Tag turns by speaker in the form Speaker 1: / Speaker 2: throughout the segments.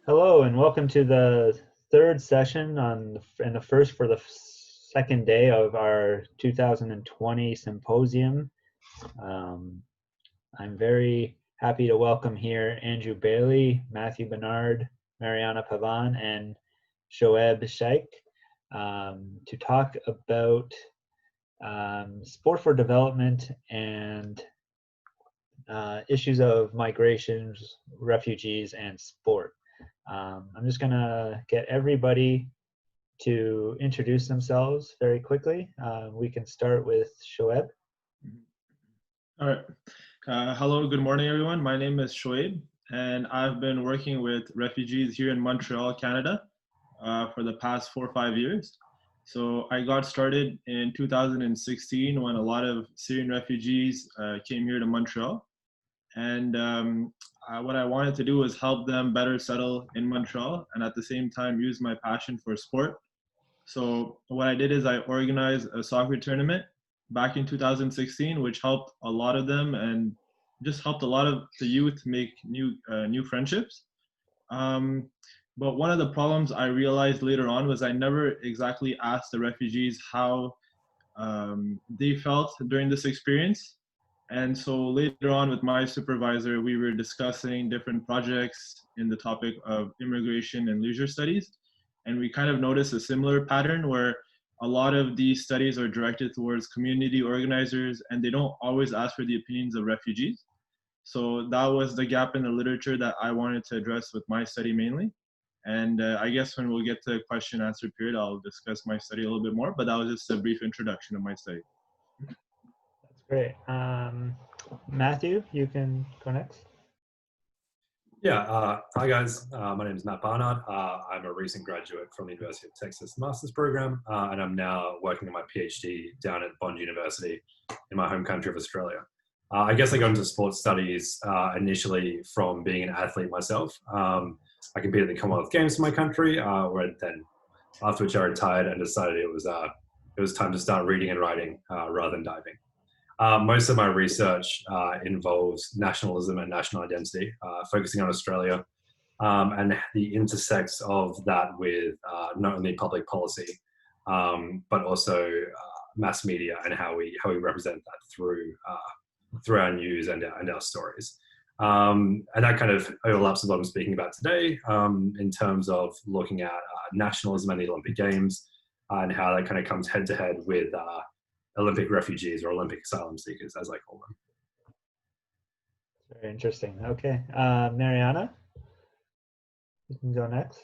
Speaker 1: Hello and welcome to the third session and the first for the second day of our 2020 symposium. Um, I'm very happy to welcome here Andrew Bailey, Matthew Barnard, Marianna Pavan, and Shoaib-Shaikh to talk about sport for development and issues of migrations, refugees, and sport. I'm just gonna get everybody to introduce themselves very quickly. We can start with Shoaib.
Speaker 2: All right. Hello, good morning, everyone. My name is Shoaib, and I've been working with refugees here in Montreal, Canada, for the past 4 or 5 years. So I got started in 2016 when a lot of Syrian refugees came here to Montreal. And what I wanted to do was help them better settle in Montreal and at the same time use my passion for sport. So what I did is I organized a soccer tournament back in 2016, which helped a lot of them and just helped a lot of the youth make new friendships. But one of the problems I realized later on was I never exactly asked the refugees how they felt during this experience. And so later on with my supervisor, we were discussing different projects in the topic of immigration and leisure studies. And we kind of noticed a similar pattern where a lot of these studies are directed towards community organizers and they don't always ask for the opinions of refugees. So that was the gap in the literature that I wanted to address with my study mainly. And I guess when we'll get to the question answer period, I'll discuss my study a little bit more, but that was just a brief introduction of my study.
Speaker 1: That's great. Matthew, you can go next.
Speaker 3: Yeah, hi guys. My name is Matt Barnard. I'm a recent graduate from the University of Texas Master's Program, and I'm now working on my PhD down at Bond University in my home country of Australia. I guess I got into sports studies initially from being an athlete myself. I competed in the Commonwealth Games for my country, where then after which I retired and decided it was time to start reading and writing rather than diving. Most of my research involves nationalism and national identity, focusing on Australia and the intersects of that with not only public policy, but also mass media and how we represent that through our news and our stories. And that kind of overlaps with what I'm speaking about today in terms of looking at nationalism and the Olympic Games and how that kind of comes head to head with Olympic refugees or Olympic asylum seekers, as I call them.
Speaker 1: Very interesting. Okay, Marianna, you can go next.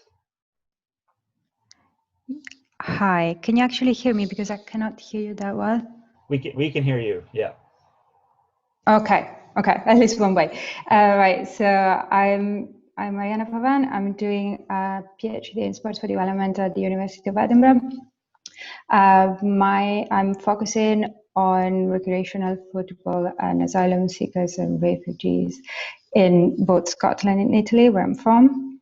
Speaker 4: Hi, can you actually hear me because I cannot hear you that well?
Speaker 1: We can hear you. Yeah.
Speaker 4: Okay, at least one way. Right, so I'm Marianna Pavan. I'm doing a PhD in sports for development at the University of Edinburgh. I'm focusing on recreational football and asylum seekers and refugees in both Scotland and Italy, where I'm from.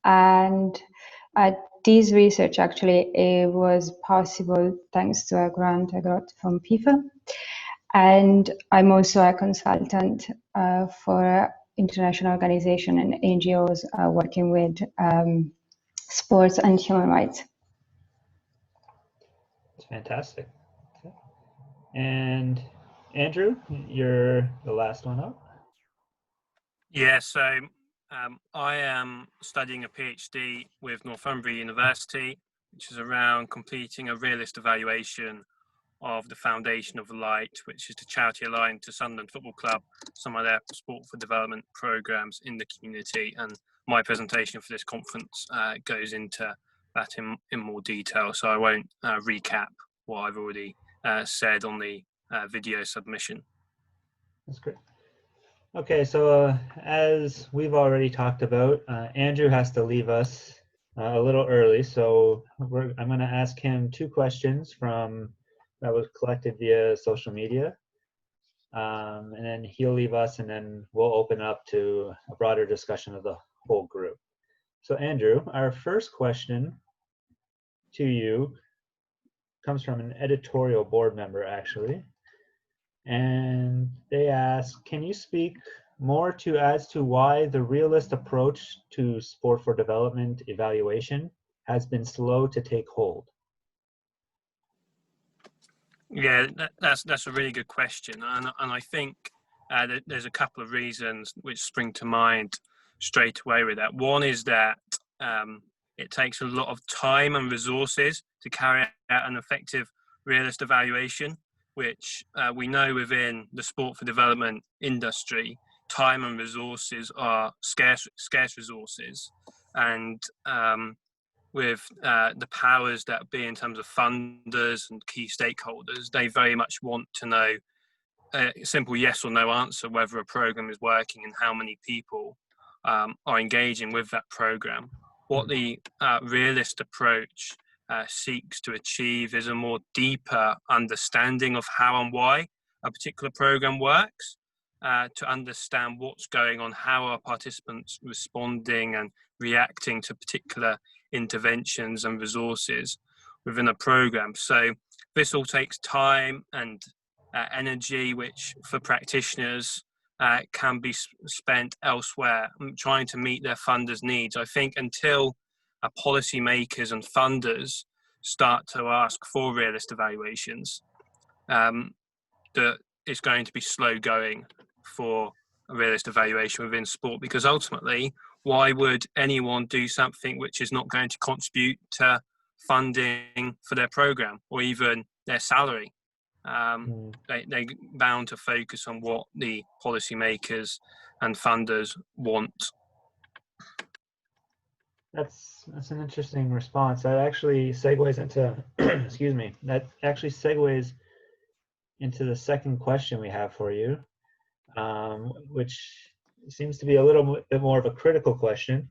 Speaker 4: And this research actually it was possible thanks to a grant I got from PIFA. And I'm also a consultant for international organization and NGOs working with sports and human rights.
Speaker 1: That's fantastic. Okay. And Andrew, you're the last one up.
Speaker 5: Yeah, so I am studying a PhD with Northumbria University, which is around completing a realist evaluation of the Foundation of Light, which is the charity aligned to Sunderland Football Club, some of their sport for development programs in the community. And my presentation for this conference goes into that in more detail, so I won't recap what I've already said on the video submission.
Speaker 1: That's great. Okay, so as we've already talked about, Andrew has to leave us a little early, so I'm going to ask him 2 questions that was collected via social media, and then he'll leave us, and then we'll open up to a broader discussion of the whole group. So Andrew, our first question to you comes from an editorial board member, actually. And they ask, can you speak more to as to why the realist approach to sport for development evaluation has been slow to take hold?
Speaker 5: Yeah, that's a really good question, and I think there's a couple of reasons which spring to mind straight away with that. One is that it takes a lot of time and resources to carry out an effective realist evaluation, which we know within the sport for development industry, time and resources are scarce resources, and with the powers that be in terms of funders and key stakeholders, they very much want to know a simple yes or no answer whether a program is working and how many people are engaging with that program. What the realist approach seeks to achieve is a more deeper understanding of how and why a particular program works, to understand what's going on, how are participants responding and reacting to particular interventions and resources within a program. So this all takes time and energy, which for practitioners can be spent elsewhere, trying to meet their funders' needs. I think until policymakers and funders start to ask for realist evaluations, that it's going to be slow going for a realist evaluation within sport, because ultimately, why would anyone do something which is not going to contribute to funding for their program or even their salary? They're bound to focus on what the policymakers and funders want.
Speaker 1: That's an interesting response. That actually segues into excuse me. That actually segues into the second question we have for you, which seems to be a little bit more of a critical question,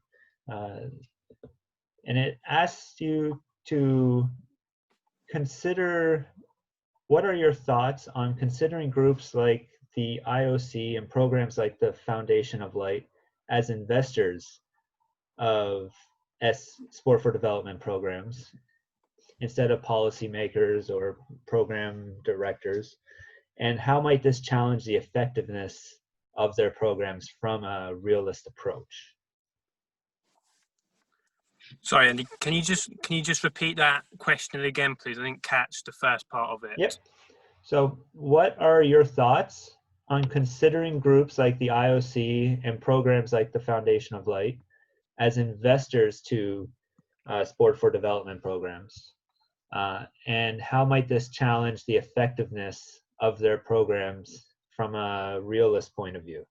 Speaker 1: and it asks you to consider, what are your thoughts on considering groups like the IOC and programs like the Foundation of Light as investors of sport for development programs instead of policymakers or program directors? And how might this challenge the effectiveness of their programs from a realist approach?
Speaker 5: Sorry, Andy, can you just repeat that question again, please? I didn't catch the first part of it.
Speaker 1: Yep. So what are your thoughts on considering groups like the IOC and programs like the Foundation of Light as investors to sport for development programs? And how might this challenge the effectiveness of their programs from a realist point of view?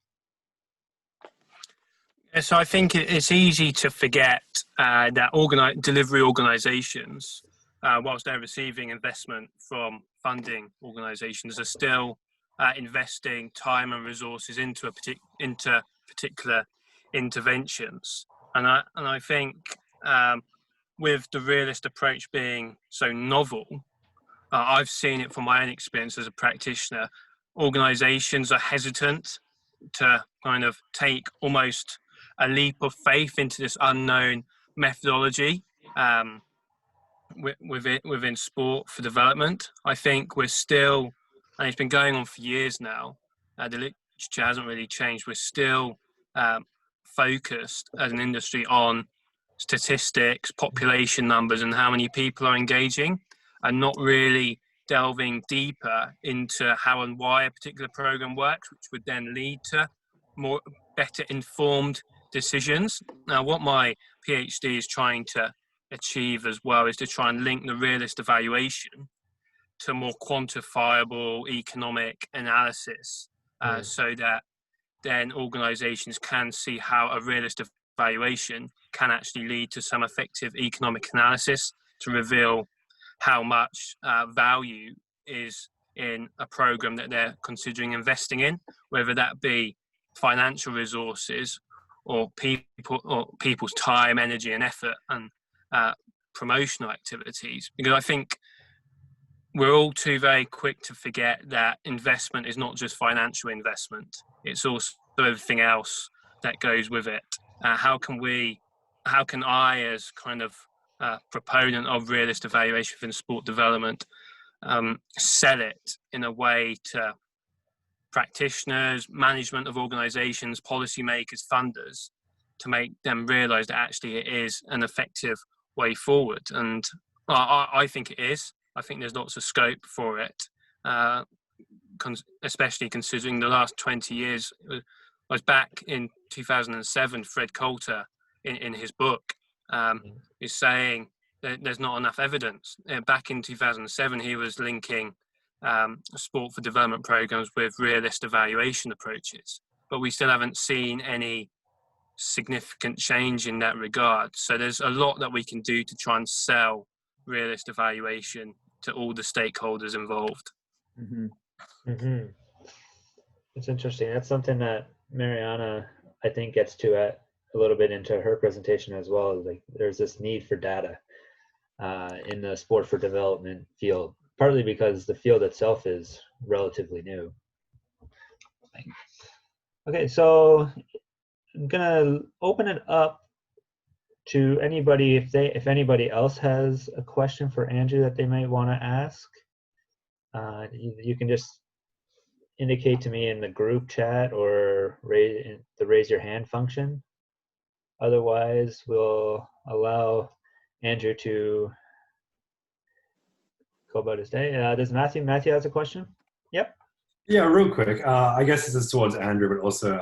Speaker 5: So I think it's easy to forget that delivery organisations, whilst they're receiving investment from funding organisations, are still investing time and resources into particular interventions. And I think with the realist approach being so novel, I've seen it from my own experience as a practitioner. Organisations are hesitant to kind of take almost a leap of faith into this unknown methodology within sport for development. I think we're still, and it's been going on for years now, the literature hasn't really changed, we're still focused as an industry on statistics, population numbers, and how many people are engaging, and not really delving deeper into how and why a particular program works, which would then lead to better informed decisions. Now, what my PhD is trying to achieve as well is to try and link the realist evaluation to more quantifiable economic analysis, so that then organisations can see how a realist evaluation can actually lead to some effective economic analysis to reveal how much value is in a program that they're considering investing in, whether that be financial resources or people's time, energy and effort, and promotional activities. Because I think we're all too very quick to forget that investment is not just financial investment, it's also everything else that goes with it. How can I, as kind of proponent of realist evaluation within sport development, sell it in a way to practitioners, management of organisations, policymakers, funders, to make them realise that actually it is an effective way forward. And I think it is. I think there's lots of scope for it, especially considering the last 20 years. I was back in 2007, Fred Coulter, in his book, is saying that there's not enough evidence. Back in 2007, he was linking sport for development programs with realist evaluation approaches, but we still haven't seen any significant change in that regard. So there's a lot that we can do to try and sell realist evaluation to all the stakeholders involved.
Speaker 1: It's interesting. That's something that Marianna, I think, gets to a little bit into her presentation as well. Like, there's this need for data in the sport for development field, partly because the field itself is relatively new. Okay, so I'm gonna open it up to anybody if anybody else has a question for Andrew that they might want to ask. You can just indicate to me in the group chat or raise your hand function. Otherwise, we'll allow Andrew to go about his day. Does Matthew has a question? Yep.
Speaker 3: Yeah, real quick. I guess this is towards Andrew, but also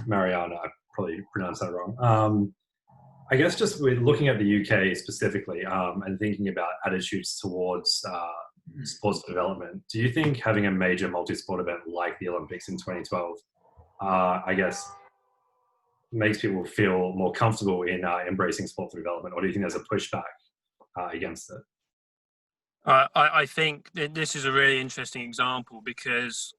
Speaker 3: Marianna. I probably pronounced that wrong. I guess just with looking at the UK specifically and thinking about attitudes towards sports development, do you think having a major multi-sport event like the Olympics in 2012, I guess, makes people feel more comfortable in embracing sport for development, or do you think there's a pushback against it?
Speaker 5: I think this is a really interesting example because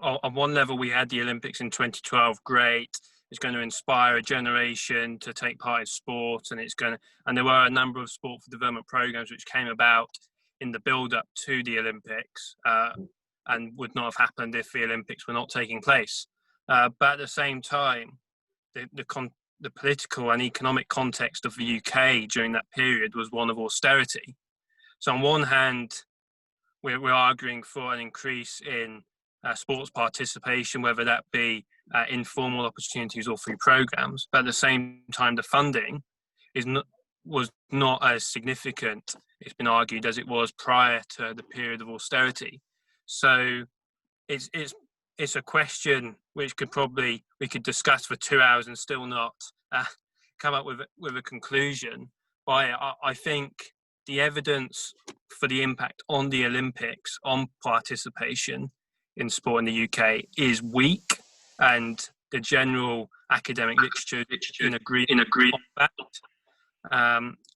Speaker 5: on one level we had the Olympics in 2012, great. It's going to inspire a generation to take part in sport, and there were a number of sport for development programs which came about in the build-up to the Olympics and would not have happened if the Olympics were not taking place. But at the same time, the political and economic context of the UK during that period was one of austerity. So on one hand, we're arguing for an increase in sports participation, whether that be informal opportunities or through programs. But at the same time, the funding was not as significant, it's been argued, as it was prior to the period of austerity. So it's a question which we could discuss for 2 hours and still not come up with a conclusion. But I think the evidence for the impact on the Olympics, on participation in sport in the UK, is weak, and the general academic literature in agreement on that.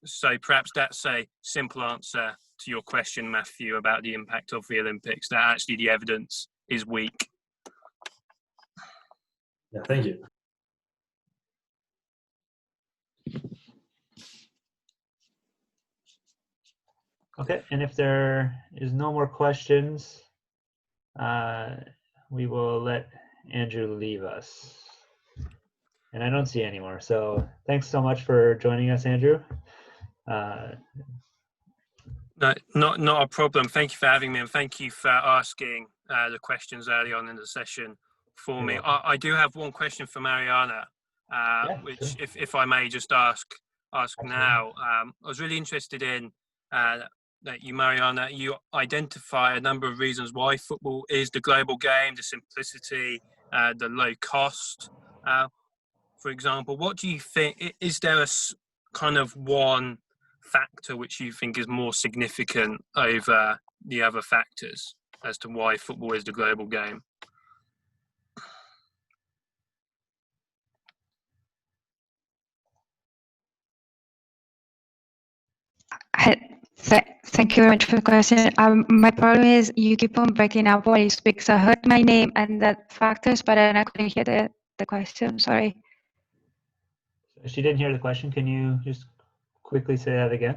Speaker 5: So perhaps that's a simple answer to your question, Matthew, about the impact of the Olympics, that actually the evidence is weak.
Speaker 3: Yeah, thank you.
Speaker 1: Okay, and if there is no more questions, we will let Andrew leave us. And I don't see any more, so thanks so much for joining us, Andrew.
Speaker 5: No, not a problem. Thank you for having me, and thank you for asking the questions early on in the session for me. I do have one question for Marianna, which, sure, if I may just ask now. I was really interested in that you, Marianna, you identify a number of reasons why football is the global game: the simplicity, the low cost. For example, what do you think? Is there a kind of one factor which you think is more significant over the other factors as to why football is the global game?
Speaker 4: Thank you very much for the question. My problem is you keep on breaking up while you speak, so I heard my name and the factors, but then I couldn't hear the question. Sorry.
Speaker 1: She didn't hear the question. Can you just quickly say that again?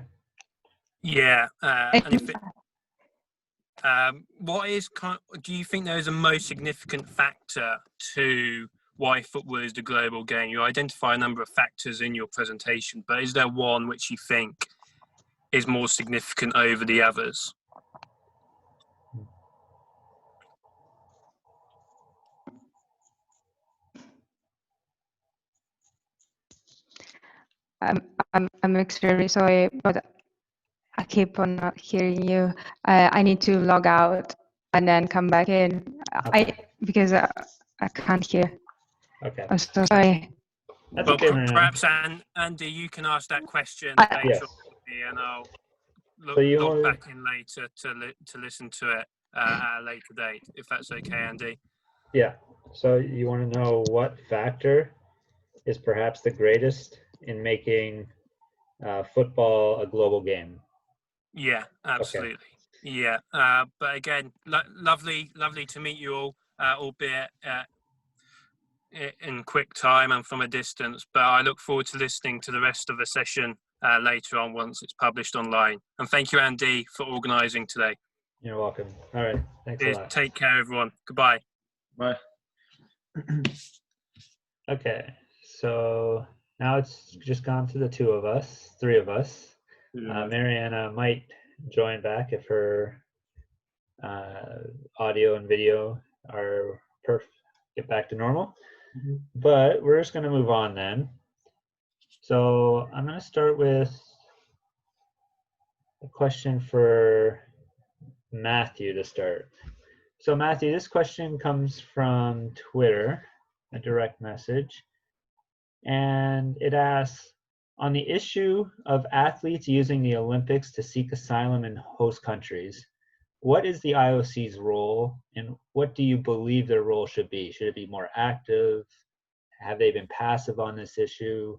Speaker 5: Yeah. Do you think there is a most significant factor to why football is the global game? You identify a number of factors in your presentation, but is there one which you think is more significant over the others?
Speaker 4: I'm extremely sorry, but I keep on not hearing you. I need to log out and then come back in.
Speaker 1: Okay.
Speaker 4: Because I can't hear.
Speaker 1: Okay.
Speaker 4: I'm so sorry.
Speaker 1: That's
Speaker 5: Well,
Speaker 1: okay, Marianna.
Speaker 5: perhaps Andy, you can ask that question
Speaker 4: I-
Speaker 5: later,
Speaker 1: Yes.
Speaker 5: and I'll
Speaker 1: So you
Speaker 5: log
Speaker 1: want-
Speaker 5: back in later to listen to it at a later date, if that's okay, Andy.
Speaker 1: Yeah. So you want to know what factor is perhaps the greatest in making football a global game?
Speaker 5: Yeah, absolutely. Yeah, but again, lovely to meet you all, albeit in quick time and from a distance. But I look forward to listening to the rest of the session later on once it's published online. And thank you, Andy, for organising today.
Speaker 1: You're welcome. All right. Thanks a lot.
Speaker 5: Take care, everyone. Goodbye.
Speaker 2: Bye.
Speaker 1: Okay. So now it's just gone to the three of us. Marianna might join back if her audio and video are get back to normal. But we're just going to move on then. So I'm going to start with a question for Matthew to start. So Matthew, this question comes from Twitter, a direct message, and it asks, on the issue of athletes using the Olympics to seek asylum in host countries, what is the IOC's role, and what do you believe their role should be? Should it be more active? Have they been passive on this issue?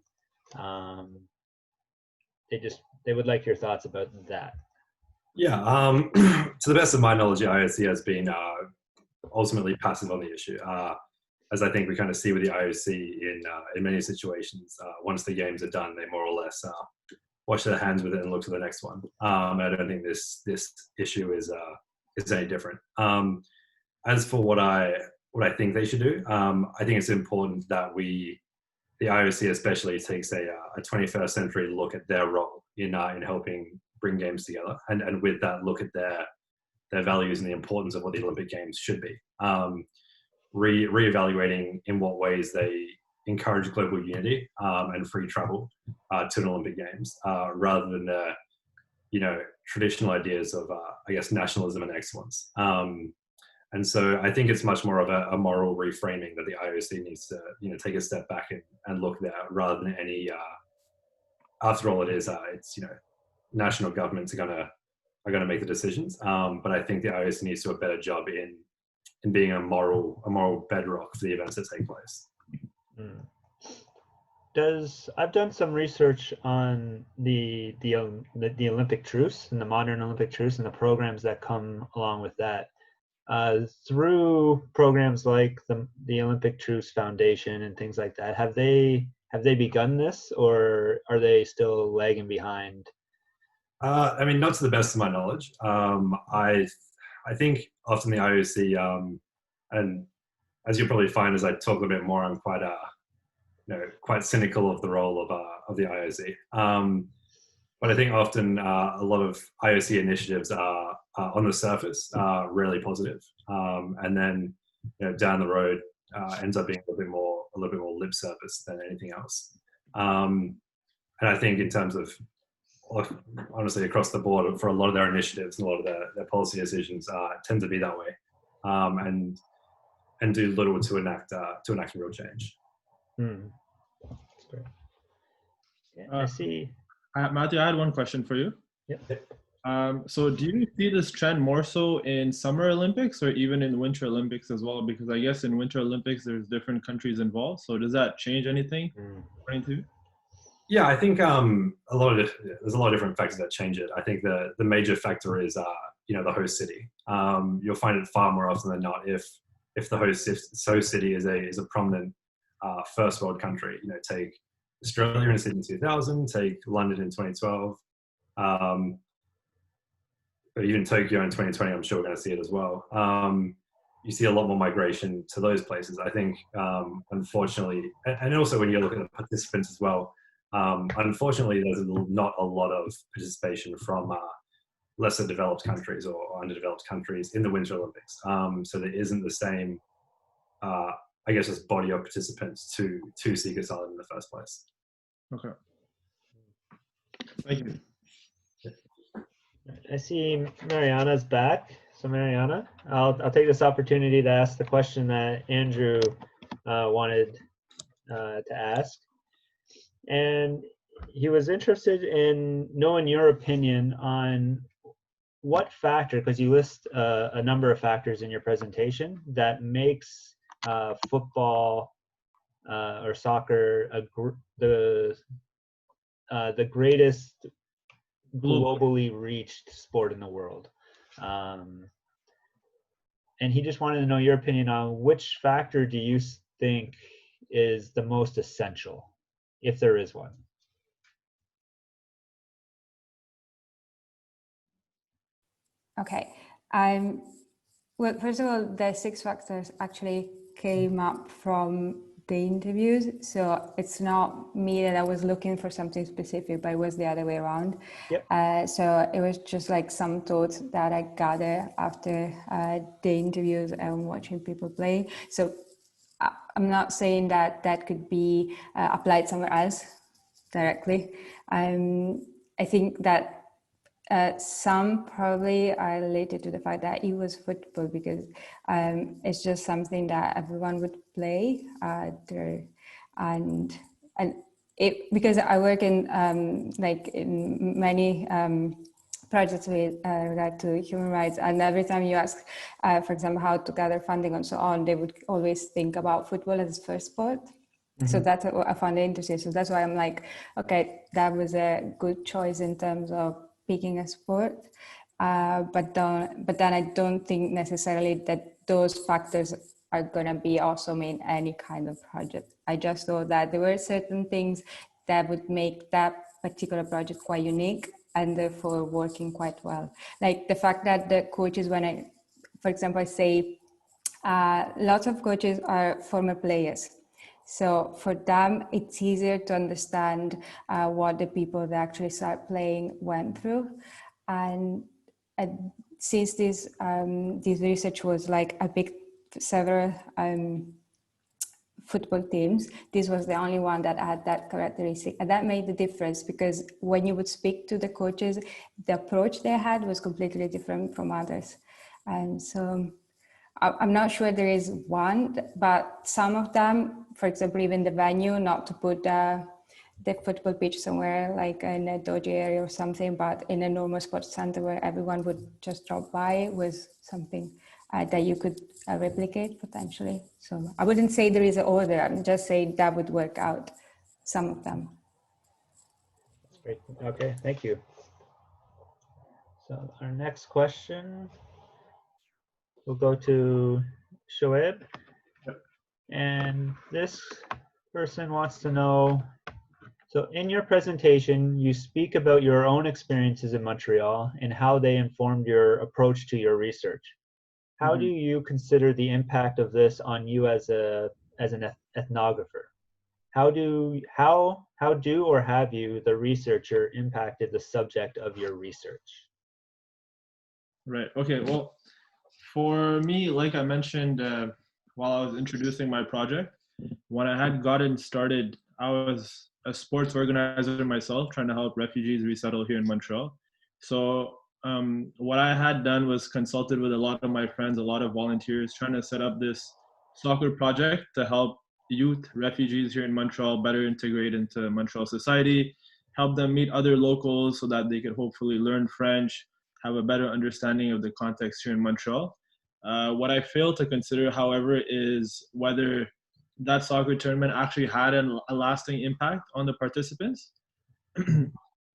Speaker 1: They would like your thoughts about that.
Speaker 3: Yeah, to the best of my knowledge, the IOC has been ultimately passive on the issue. As I think we kind of see with the IOC in many situations, once the games are done, they more or less wash their hands with it and look to the next one. I don't think this issue is any different. As for what I think they should do, I think it's important that the IOC especially takes a 21st century look at their role in helping bring games together, and with that look at their values and the importance of what the Olympic Games should be. Reevaluating in what ways they encourage global unity and free travel to an Olympic Games, rather than the traditional ideas of I guess nationalism and excellence. And so I think it's much more of a moral reframing that the IOC needs to take a step back and look there, rather than any. After all, it's national governments are gonna make the decisions. But I think the IOC needs to do a better job in being a moral bedrock for the events that take place.
Speaker 1: I've done some research on the Olympic truce and the modern Olympic truce and the programs that come along with that. Through programs like the Olympic Truce Foundation and things like that, have they begun this, or are they still lagging behind?
Speaker 3: I mean, not to the best of my knowledge. I think often the IOC, and as you'll probably find as I talk a little bit more, I'm quite cynical of the role of the IOC. But I think often a lot of IOC initiatives are on the surface really positive, and then down the road ends up being a little bit more lip service than anything else. And I think in terms of honestly across the board for a lot of their initiatives and a lot of their policy decisions tend to be that way, and do little to enact real change.
Speaker 1: That's great. Yeah, I see.
Speaker 2: Matthew, I had one question for you.
Speaker 1: Yep.
Speaker 2: So do you see this trend more so in Summer Olympics or even in Winter Olympics as well? Because I guess in Winter Olympics, there's different countries involved. So does that change anything according to you?
Speaker 3: Yeah, I think there's a lot of different factors that change it. I think the major factor is the host city. You'll find it far more often than not if the host city is a prominent first world country. Take Australia in Sydney 2000, take London in 2012, but even Tokyo in 2020, I'm sure we're going to see it as well. You see a lot more migration to those places. I think, unfortunately, and also when you look at the participants as well, unfortunately, there's not a lot of participation from lesser developed countries or underdeveloped countries in the Winter Olympics. So there isn't the same, I guess, just body of participants to seek asylum in the first place.
Speaker 2: Okay. Thank you.
Speaker 1: I see Marianna's back. So Marianna, I'll take this opportunity to ask the question that Andrew wanted to ask. And he was interested in knowing your opinion on what factor, because you list a number of factors in your presentation that makes football or soccer the greatest globally reached sport in the world. And he just wanted to know your opinion on which factor do you think is the most essential, if there is one.
Speaker 4: Okay. Well, first of all, the 6 factors actually came up from the interviews. So it's not me that I was looking for something specific, but it was the other way around.
Speaker 1: Yep.
Speaker 4: So it was just like some thoughts that I gathered after the interviews and watching people play. So I'm not saying that that could be applied somewhere else directly. I think that some probably are related to the fact that it was football, because it's just something that everyone would play there, and it, because I work in like in many projects with regard to human rights, and every time you ask, for example, how to gather funding and so on, they would always think about football as first sport. So that's what I found interesting. So that's why I'm like, okay, that was a good choice in terms of picking a sport. But then I don't think necessarily that those factors are gonna be awesome in any kind of project. I just thought that there were certain things that would make that particular project quite unique and therefore working quite well. Like the fact that the coaches, for example, I say lots of coaches are former players. So for them, it's easier to understand what the people that actually start playing went through. And since this research was like I picked several football teams, this was the only one that had that characteristic. And that made the difference, because when you would speak to the coaches, the approach they had was completely different from others. And so I'm not sure there is one, but some of them, for example, even the venue, not to put the football pitch somewhere like in a dodgy area or something, but in a normal sports center where everyone would just drop by, was something that you could replicate potentially. So I wouldn't say there is an order, I'm just saying that would work out, some of them.
Speaker 1: That's great. Okay, thank you. So our next question will go to Shoaib. And this person wants to know, so in your presentation, you speak about your own experiences in Montreal and how they informed your approach to your research. How do you consider the impact of this on you as an ethnographer? How do or have you, the researcher, impacted the subject of your research?
Speaker 2: Right. Okay. Well, for me, like I mentioned while I was introducing my project, when I had gotten started, I was a sports organizer myself, trying to help refugees resettle here in Montreal. So what I had done was consulted with a lot of my friends, a lot of volunteers, trying to set up this soccer project to help youth refugees here in Montreal better integrate into Montreal society, help them meet other locals so that they could hopefully learn French, have a better understanding of the context here in Montreal. What I fail to consider, however, is whether that soccer tournament actually had a lasting impact on the participants.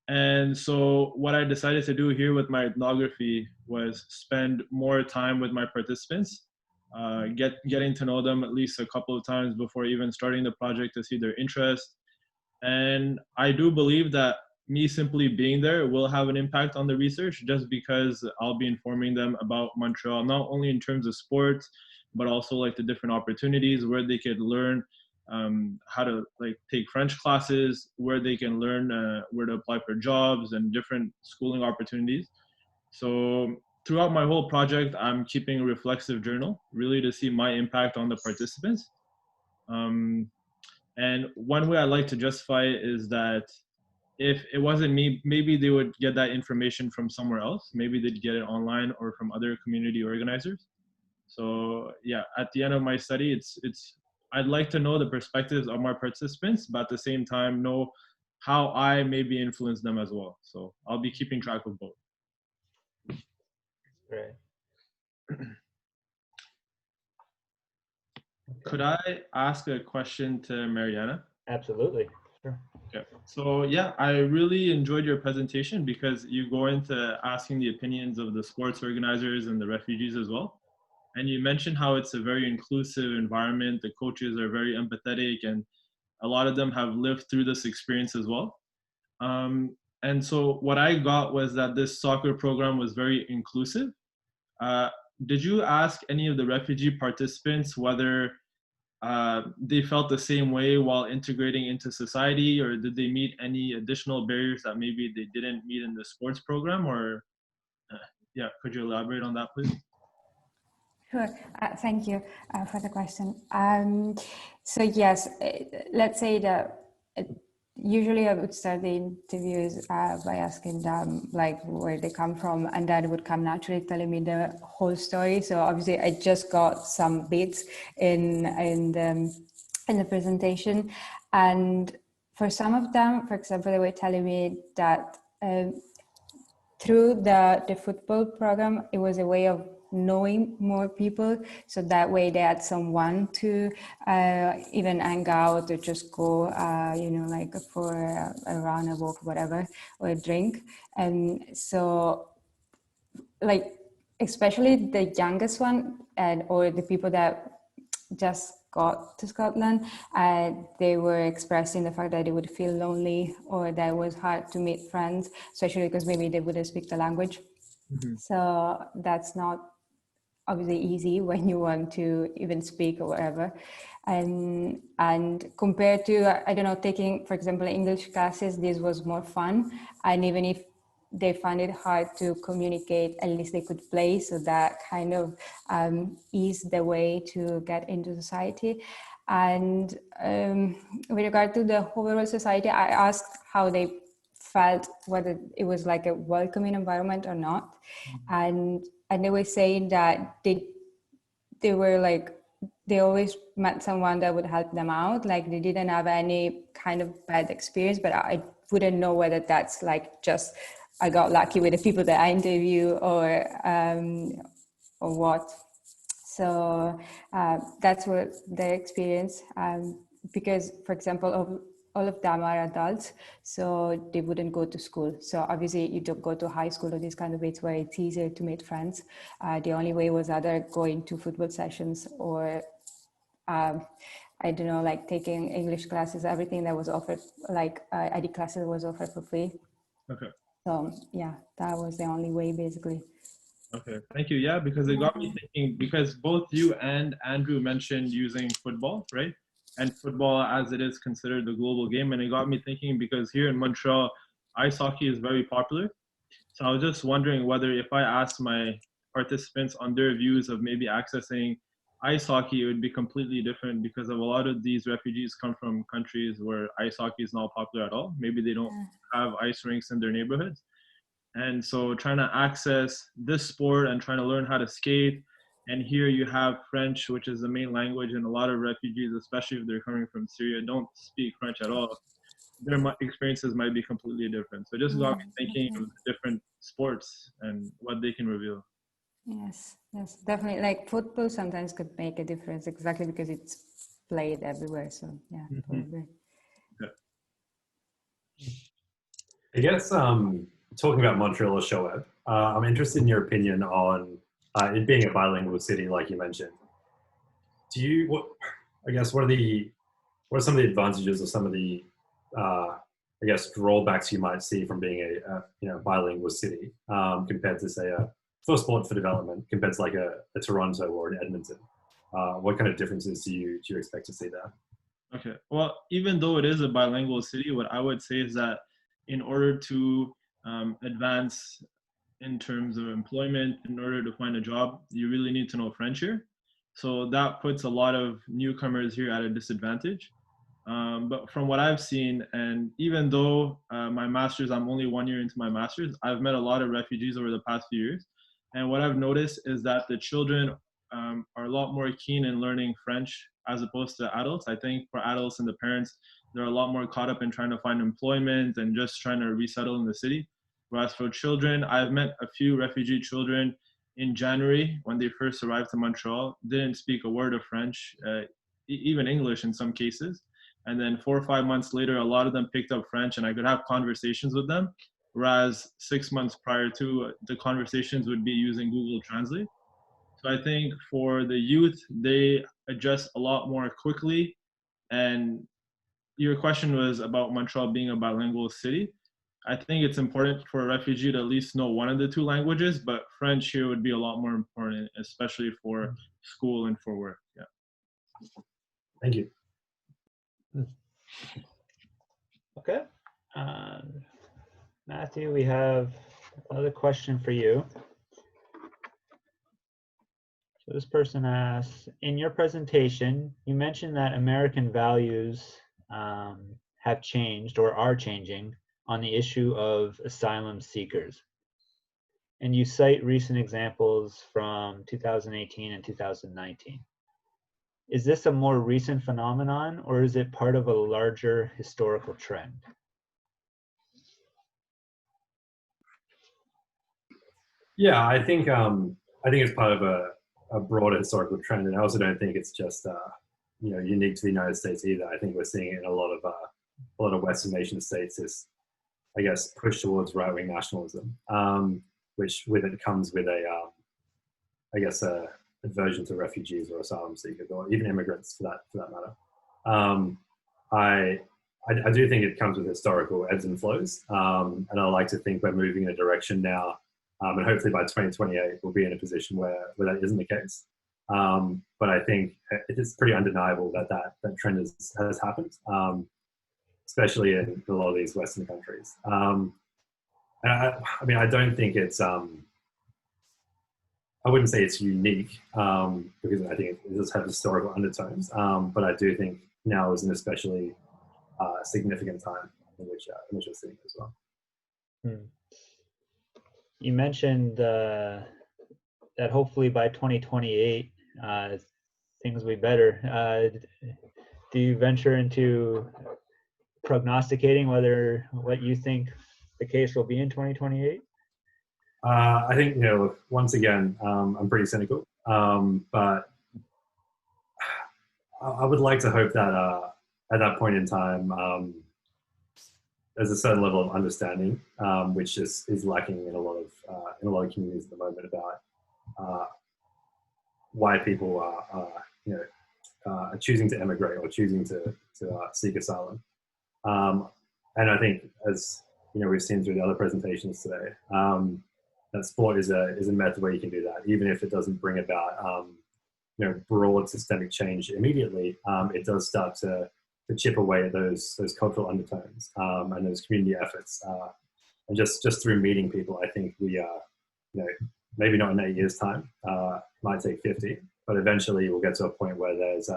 Speaker 2: And so what I decided to do here with my ethnography was spend more time with my participants, getting to know them at least a couple of times before even starting the project to see their interest. And I do believe that me simply being there will have an impact on the research, just because I'll be informing them about Montreal, not only in terms of sports, but also like the different opportunities where they could learn how to like take French classes, where they can learn where to apply for jobs and different schooling opportunities. So throughout my whole project, I'm keeping a reflexive journal, really to see my impact on the participants. And one way I like to justify it is that if it wasn't me, maybe they would get that information from somewhere else. Maybe they'd get it online or from other community organizers. So yeah, at the end of my study, I'd like to know the perspectives of my participants, but at the same time know how I maybe influence them as well. So I'll be keeping track of both.
Speaker 1: Great.
Speaker 2: Could I ask a question to Marianna?
Speaker 1: Absolutely. Sure.
Speaker 2: Okay. So yeah, I really enjoyed your presentation because you go into asking the opinions of the sports organizers and the refugees as well. And you mentioned how it's a very inclusive environment. The coaches are very empathetic, and a lot of them have lived through this experience as well. And so what I got was that this soccer program was very inclusive. Uh, did you ask any of the refugee participants whether they felt the same way while integrating into society, or did they meet any additional barriers that maybe they didn't meet in the sports program? Or yeah, could you elaborate on that, please?
Speaker 4: Sure. Thank you for the question. So yes, let's say that usually I would start the interviews by asking them like where they come from, and that would come naturally telling me the whole story. So obviously I just got some bits in the presentation, and for some of them, for example, they were telling me that through the football program, it was a way of knowing more people, so that way they had someone to even hang out or just go like for a run, a walk, whatever, or a drink. And so like especially the youngest one, and or the people that just got to Scotland, they were expressing the fact that they would feel lonely or that it was hard to meet friends, especially because maybe they wouldn't speak the language. Mm-hmm. So that's not obviously easy when you want to even speak or whatever. And compared to, I don't know, taking, for example, English classes, this was more fun. And even if they found it hard to communicate, at least they could play. So that kind of eased the way to get into society. And with regard to the overall society, I asked how they felt, whether it was like a welcoming environment or not. Mm-hmm. And they were saying that they were like, they always met someone that would help them out. Like they didn't have any kind of bad experience, but I wouldn't know whether that's like just, I got lucky with the people that I interview or what. So that's what their experience. Because, for example, all of them are adults, so they wouldn't go to school. So obviously you don't go to high school or these kind of ways where it's easier to meet friends. The only way was either going to football sessions or I don't know, like taking English classes. Everything that was offered, like ID classes, was offered for free.
Speaker 2: Okay.
Speaker 4: So yeah, that was the only way basically.
Speaker 2: Okay, thank you. Yeah, because it got me thinking, because both you and Andrew mentioned using football, right? And football as it is considered the global game. And it got me thinking because here in Montreal, ice hockey is very popular. So I was just wondering whether if I asked my participants on their views of maybe accessing ice hockey, it would be completely different because of a lot of these refugees come from countries where ice hockey is not popular at all. Maybe they don't have ice rinks in their neighborhoods. And so trying to access this sport and trying to learn how to skate. And here you have French, which is the main language, and a lot of refugees, especially if they're coming from Syria, don't speak French at all. Their experiences might be completely different. So it just got me thinking of different sports and what they can reveal.
Speaker 4: Yes, definitely. Like football sometimes could make a difference exactly because it's played everywhere. So yeah, probably.
Speaker 2: Yeah.
Speaker 3: I guess talking about Montreal or Shoaib, I'm interested in your opinion on it being a bilingual city, like you mentioned. What are some of the advantages or some of the drawbacks you might see from being a bilingual city compared to say for sport for development compared to like a Toronto or an Edmonton? What kind of differences do you expect to see there?
Speaker 2: Okay, well, even though it is a bilingual city, what I would say is that in order to advance in terms of employment, in order to find a job, you really need to know French here. So that puts a lot of newcomers here at a disadvantage. But from what I've seen, and even though my master's, I'm only 1 year into my master's, I've met a lot of refugees over the past few years. And what I've noticed is that the children are a lot more keen in learning French as opposed to adults. I think for adults and the parents, they're a lot more caught up in trying to find employment and just trying to resettle in the city. Whereas for children, I've met a few refugee children in January when they first arrived to Montreal, didn't speak a word of French, even English in some cases. And then 4 or 5 months later, a lot of them picked up French and I could have conversations with them. Whereas 6 months prior to, the conversations would be using Google Translate. So I think for the youth, they adjust a lot more quickly. And your question was about Montreal being a bilingual city. I think it's important for a refugee to at least know one of the two languages, but French here would be a lot more important, especially for school and for work. Yeah.
Speaker 3: Thank you.
Speaker 1: Okay. Matthew, we have another question for you. So this person asks, in your presentation, you mentioned that American values have changed or are changing on the issue of asylum seekers. And you cite recent examples from 2018 and 2019. Is this a more recent phenomenon, or is it part of a larger historical trend?
Speaker 3: Yeah, I think it's part of a broader historical trend, and I also don't think it's just unique to the United States either. I think we're seeing it in a lot of Western nation states. This, I guess, push towards right-wing nationalism, which with it comes with a aversion to refugees or asylum seekers or even immigrants for that matter. I do think it comes with historical ebbs and flows, and I like to think we're moving in a direction now, and hopefully by 2028 we'll be in a position where that isn't the case. But I think it is pretty undeniable that trend has happened, especially in a lot of these Western countries. And I don't think it's I wouldn't say it's unique, because I think it does have historical undertones, but I do think now is an especially significant time in which we're seeing as well.
Speaker 1: You mentioned that hopefully by 2028 things will be better. Do you venture into prognosticating what you think the case will be in 2028?
Speaker 3: I think, once again, I'm pretty cynical, but I would like to hope that at that point in time, there's a certain level of understanding, which is lacking in a lot of communities at the moment about why people are choosing to emigrate or choosing to seek asylum. And I think, as we've seen through the other presentations today, that sport is a method where you can do that, even if it doesn't bring about broad systemic change immediately. It does start to chip away at those cultural undertones and those community efforts. And just through meeting people, I think we maybe not in 8 years' time, might take 50, but eventually we'll get to a point where there's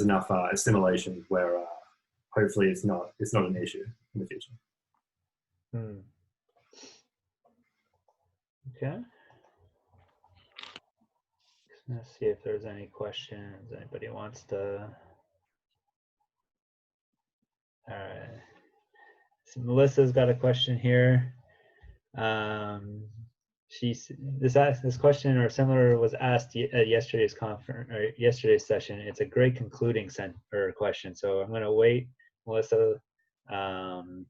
Speaker 3: enough assimilation where hopefully it's not an issue in the future.
Speaker 1: Okay. Let's see if there's any questions anybody wants to. All right. So Melissa's got a question here. This question or similar was asked at yesterday's conference or yesterday's session. It's a great concluding question. So I'm going to wait, Melissa, to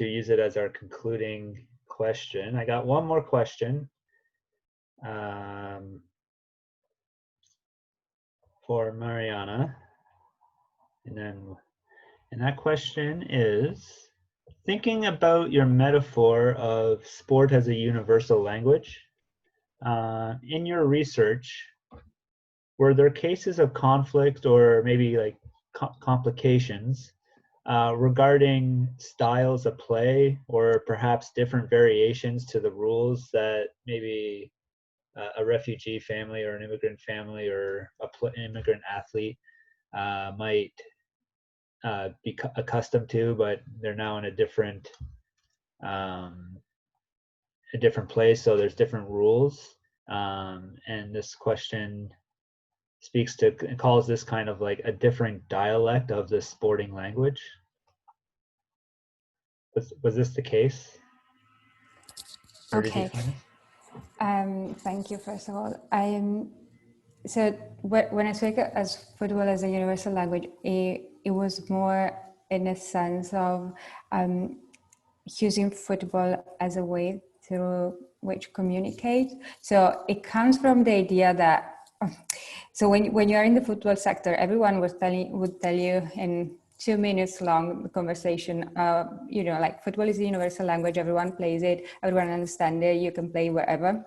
Speaker 1: use it as our concluding question. I got one more question for Marianna, and that question is, thinking about your metaphor of sport as a universal language, in your research, were there cases of conflict or maybe like complications regarding styles of play or perhaps different variations to the rules that maybe a refugee family or an immigrant family or an immigrant athlete might be accustomed to, but they're now in a different place, so there's different rules. And this question calls this kind of like a different dialect of the sporting language. Was this the case? Or did you
Speaker 4: Okay.
Speaker 1: find it?
Speaker 4: Thank you, first of all. So when I speak as football as a universal language, it was more in a sense of using football as a way through which communicate. So it comes from the idea that, so when you are in the football sector, everyone would tell you in 2 minutes long conversation, like football is a universal language, everyone plays it, everyone understands it, you can play wherever.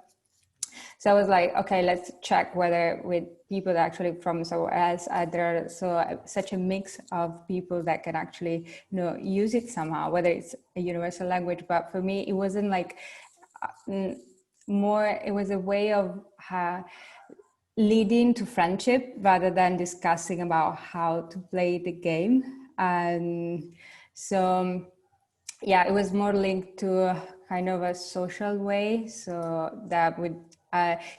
Speaker 4: So I was like, okay, let's check whether with people that actually from somewhere else, there are such a mix of people that can actually use it somehow, whether it's a universal language. But for me, it wasn't like more, it was a way of leading to friendship rather than discussing about how to play the game. And so yeah, it was more linked to a kind of a social way. So that would,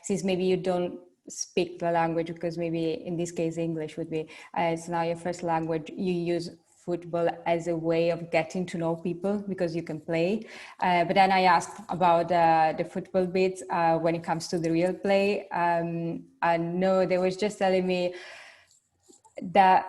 Speaker 4: since maybe you don't speak the language, because maybe in this case, English would be, it's now your first language, you use football as a way of getting to know people because you can play. But then I asked about the football bits when it comes to the real play. And no, they was just telling me that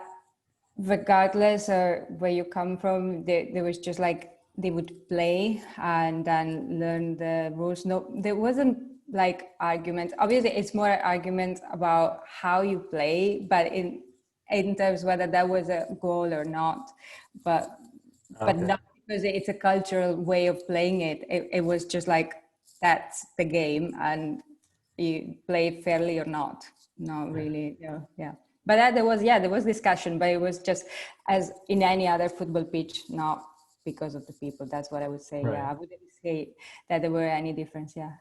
Speaker 4: regardless of where you come from, there was just like, they would play and then learn the rules. No, there wasn't like arguments. Obviously, it's more arguments about how you play, but in terms whether that was a goal or not. But not because it's a cultural way of playing it. It was just like, that's the game, and you play fairly or not. Not really. Yeah. But there was discussion, but it was just as in any other football pitch, not because of the people. That's what I would say.
Speaker 1: Right.
Speaker 4: Yeah, I wouldn't say that there were any difference. Yeah.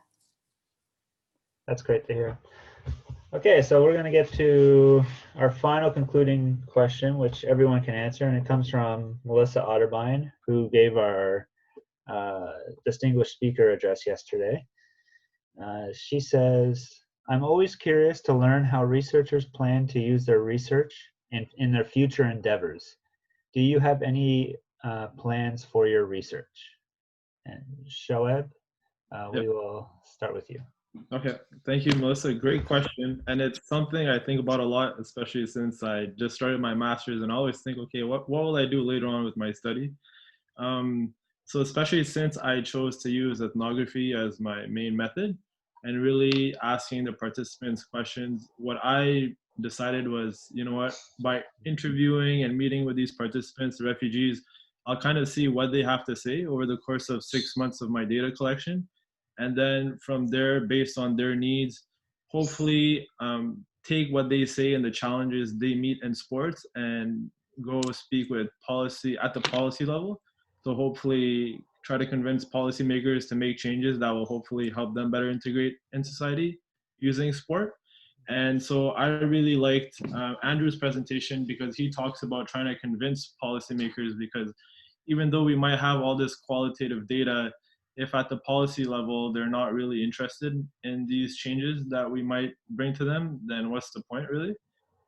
Speaker 1: That's great to hear. Okay, so we're going to get to our final concluding question, which everyone can answer, and it comes from Melissa Otterbein, who gave our distinguished speaker address yesterday. She says, I'm always curious to learn how researchers plan to use their research in their future endeavors. Do you have any plans for your research? And Shoaib, we will start with you.
Speaker 2: Okay, thank you, Melissa. Great question. And it's something I think about a lot, especially since I just started my master's, and I always think, okay, what will I do later on with my study? So especially since I chose to use ethnography as my main method and really asking the participants questions, what I decided was, you know what, by interviewing and meeting with these participants, the refugees, I'll kind of see what they have to say over the course of 6 months of my data collection. And then from there, based on their needs, hopefully take what they say and the challenges they meet in sports and go speak with policy at the policy level. So hopefully try to convince policymakers to make changes that will hopefully help them better integrate in society using sport. And so I really liked Andrew's presentation because he talks about trying to convince policymakers, because even though we might have all this qualitative data, if at the policy level they're not really interested in these changes that we might bring to them, then what's the point really?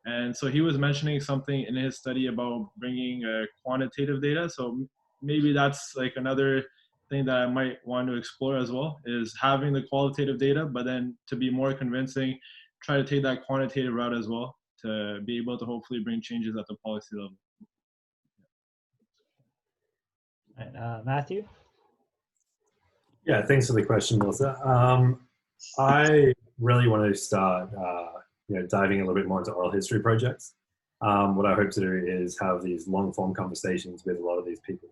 Speaker 2: And so he was mentioning something in his study about bringing quantitative data. So maybe that's like another thing that I might want to explore as well, is having the qualitative data, but then to be more convincing, try to take that quantitative route as well to be able to hopefully bring changes at the policy level.
Speaker 1: Right, Matthew?
Speaker 3: Yeah, thanks for the question, Melissa. I really want to start diving a little bit more into oral history projects. What I hope to do is have these long form conversations with a lot of these people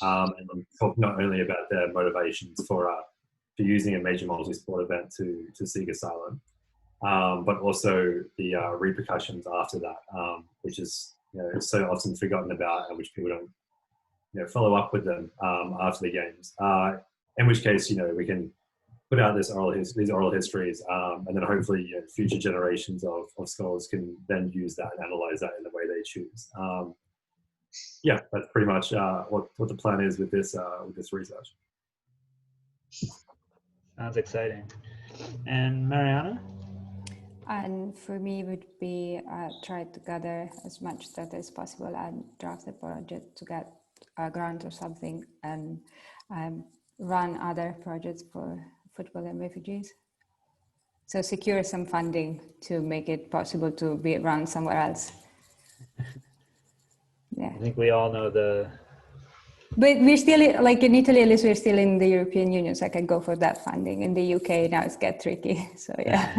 Speaker 3: and talk not only about their motivations for using a major multi-sport event to seek asylum, but also the repercussions after that, which is so often forgotten about, and which people don't follow up with them after the games. In which case, we can put out these oral histories, and then hopefully future generations of scholars can then use that and analyze that in the way they choose. Yeah, that's pretty much what the plan is with this research.
Speaker 1: Sounds exciting. And Marianna?
Speaker 4: And for me, would be try to gather as much data as possible and draft a project to get a grant or something, and run other projects for football and refugees. So secure some funding to make it possible to be run somewhere else. Yeah.
Speaker 1: I think we all know the...
Speaker 4: But we're still, like in Italy, at least we're still in the European Union, so I can go for that funding. In the UK now it's get tricky, so yeah.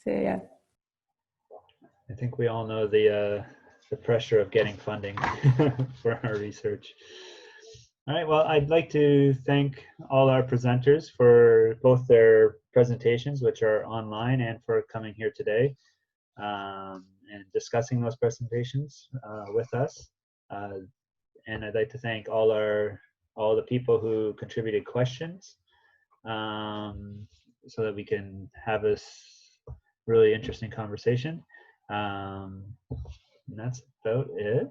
Speaker 4: So yeah.
Speaker 1: I think we all know the pressure of getting funding for our research. All right, well, I'd like to thank all our presenters for both their presentations, which are online, and for coming here today and discussing those presentations with us. And I'd like to thank all the people who contributed questions so that we can have this really interesting conversation. And that's about it.